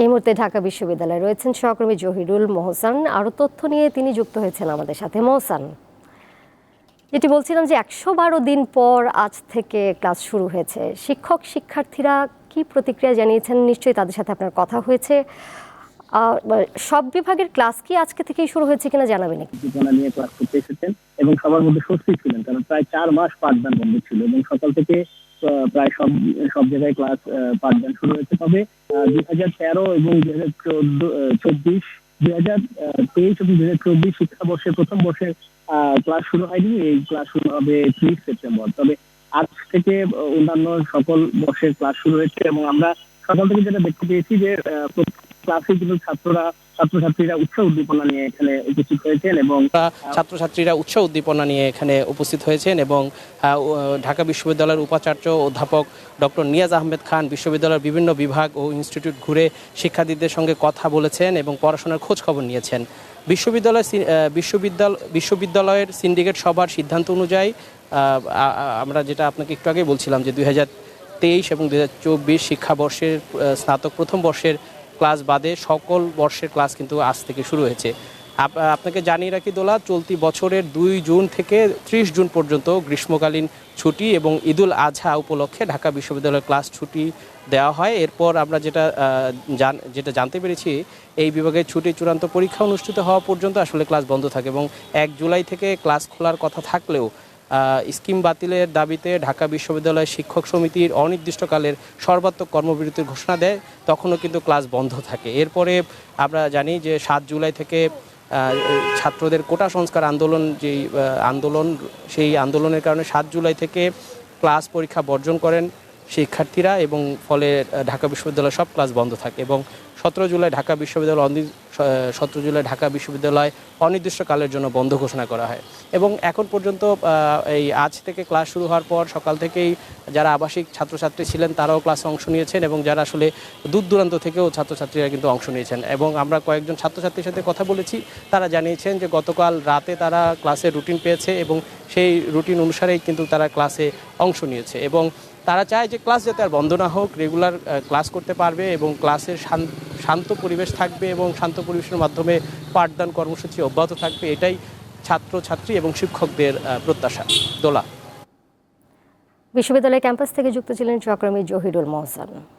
এই মুহূর্তে ঢাকা বিশ্ববিদ্যালয়ে রয়েছেন সহকর্মী জহিরুল মোহসান। আরও তথ্য নিয়ে তিনি যুক্ত হয়েছেন আমাদের সাথে। মোহসান, যেটি বলছিলাম যে ১১২ দিন পর আজ থেকে ক্লাস শুরু হয়েছে, শিক্ষক শিক্ষার্থীরা কি প্রতিক্রিয়া জানিয়েছেন? নিশ্চয়ই তাদের সাথে আপনার কথা হয়েছে। সব বিভাগের ক্লাস কি আজকে থেকেই শুরু হয়েছে কিনা জানাবেন একটু। নিয়ে ক্লাস করতে এসেছেন এবং সবার মধ্যে স্বস্তি ছিলেন, কারণ প্রায় ৪ মাস পাঠদান বন্ধ ছিল এবং সকাল থেকে প্রায় সব সব জায়গায় ক্লাস পাঠদান শুরু হয়েছে। তবে ২০১৩ এবং ২০২৪ ২০২৩ এবং ২০২৪ শিক্ষাবর্ষের প্রথম বর্ষের ক্লাস শুরু হয়নি। এই ক্লাস শুরু হবে ৩০ সেপ্টেম্বর। তবে আজ থেকে অন্যান্য সকল বর্ষের ক্লাস শুরু হয়েছে এবং আমরা সকাল থেকে যেটা দেখতে পেয়েছি যে ক্লাসে কিন্তু ছাত্রছাত্রীরা উৎসাহ উদ্দীপনা নিয়ে এখানে উপস্থিত হয়েছেন এবং ঢাকা বিশ্ববিদ্যালয়ের উপাচার্য অধ্যাপক ডক্টর নিয়াজ আহমেদ খান বিশ্ববিদ্যালয়ের বিভিন্ন বিভাগ ও ইনস্টিটিউট ঘুরে শিক্ষার্থীদের সঙ্গে কথা বলেছেন এবং পড়াশোনার খোঁজ খবর নিয়েছেন। বিশ্ববিদ্যালয়ের সিন্ডিকেট সভার সিদ্ধান্ত অনুযায়ী আমরা যেটা আপনাকে একটু আগে বলছিলাম যে ২০২৩ এবং ২০২৪ শিক্ষাবর্ষের স্নাতক প্রথম বর্ষের ক্লাস বাদে সকল বর্ষের ক্লাস কিন্তু আজ থেকে শুরু হয়েছে। আপনাকে জানিয়ে রাখি দোলা, চলতি বছরের ২ জুন থেকে ৩০ জুন পর্যন্ত গ্রীষ্মকালীন ছুটি এবং ঈদুল আজহা উপলক্ষে ঢাকা বিশ্ববিদ্যালয়ের ক্লাস ছুটি দেওয়া হয়। এরপর আমরা যেটা জানতে পেরেছি, এই বিভাগের ছুটি চূড়ান্ত পরীক্ষা অনুষ্ঠিত হওয়া পর্যন্ত আসলে ক্লাস বন্ধ থাকে এবং ১ জুলাই থেকে ক্লাস খোলার কথা থাকলেও স্কিম বাতিলের দাবিতে ঢাকা বিশ্ববিদ্যালয় শিক্ষক সমিতির অনির্দিষ্টকালের সর্বাত্মক কর্মবিরতির ঘোষণা দেয়, তখনও কিন্তু ক্লাস বন্ধ থাকে। এরপরে আমরা জানি যে ৭ জুলাই থেকে ছাত্রদের কোটা সংস্কার আন্দোলন সেই আন্দোলনের কারণে ৭ জুলাই থেকে ক্লাস পরীক্ষা বর্জন করেন শিক্ষার্থীরা এবং ফলে ঢাকা বিশ্ববিদ্যালয়ের সব ক্লাস বন্ধ থাকে এবং ১৭ জুলাই ঢাকা বিশ্ববিদ্যালয় অনির্দিষ্টকালের জন্য বন্ধ ঘোষণা করা হয়। এবং এখন পর্যন্ত এই আজ থেকে ক্লাস শুরু হওয়ার পর সকাল থেকেই যারা আবাসিক ছাত্রছাত্রী ছিলেন তারাও ক্লাসে অংশ নিয়েছেন এবং যারা আসলে দূর দূরান্ত থেকেও ছাত্রছাত্রীরা কিন্তু অংশ নিয়েছেন। এবং আমরা কয়েকজন ছাত্রছাত্রীর সাথে কথা বলেছি, তারা জানিয়েছেন যে গতকাল রাতে তারা ক্লাসের রুটিন পেয়েছে এবং সেই রুটিন অনুসারেই কিন্তু তারা ক্লাসে অংশ নিয়েছে এবং তারা চায় যে ক্লাস যাতে আর বন্ধ না হোক, রেগুলার ক্লাস করতে পারবে এবং ক্লাসের শান্ত পরিবেশ থাকবে এবং শান্ত পরিবেশের মাধ্যমে পাঠদান কর্মসূচি অব্যাহত থাকবে। এটাই ছাত্রছাত্রী এবং শিক্ষকদের প্রত্যাশা। দোলা, বিশ্ববিদ্যালয় ক্যাম্পাস থেকে যুক্ত ছিলেন সহকর্মী জহিরুল মোহসান।